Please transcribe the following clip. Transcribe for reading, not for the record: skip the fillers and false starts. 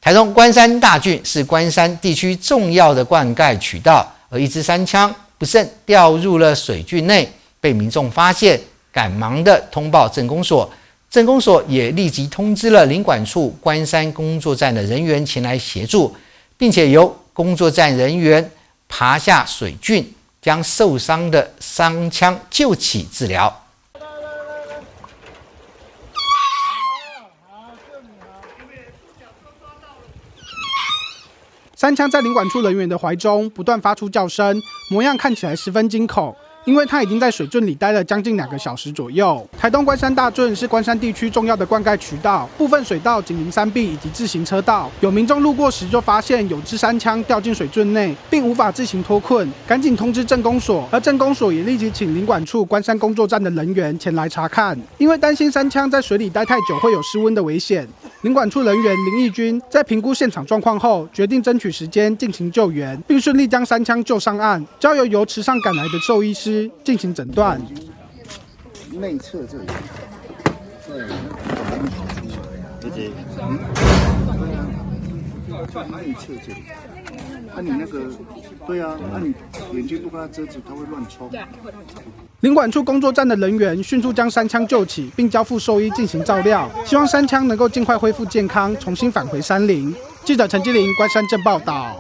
台东关山大圳是关山地区重要的灌溉渠道，而一支山枪不慎掉入了水圳内，被民众发现，赶忙的通报镇公所，镇公所也立即通知了林管处关山工作站的人员前来协助，并且由工作站人员爬下水圳，将受伤的伤枪救起治疗。山枪在林管处人员的怀中不断发出叫声，模样看起来十分惊恐，因为它已经在水圳里待了将近2个小时左右。台东关山大圳是关山地区重要的灌溉渠道，部分水道紧邻山壁以及自行车道。有民众路过时就发现有支山枪掉进水圳内，并无法自行脱困，赶紧通知镇公所，而镇公所也立即请林管处关山工作站的人员前来查看，因为担心山枪在水里待太久会有失温的危险。林管处人员林义军在评估现场状况后，决定争取时间进行救援，并顺利将山枪救上岸，交由池上赶来的兽医师进行诊断。内侧这里，对，内侧这里。你那个，对啊，你眼睛不跟它遮住，它会乱冲。林管处工作站的人员迅速将山枪救起，并交付兽医进行照料，希望山枪能够尽快恢复健康，重新返回山林。记者陈基林关山镇报道。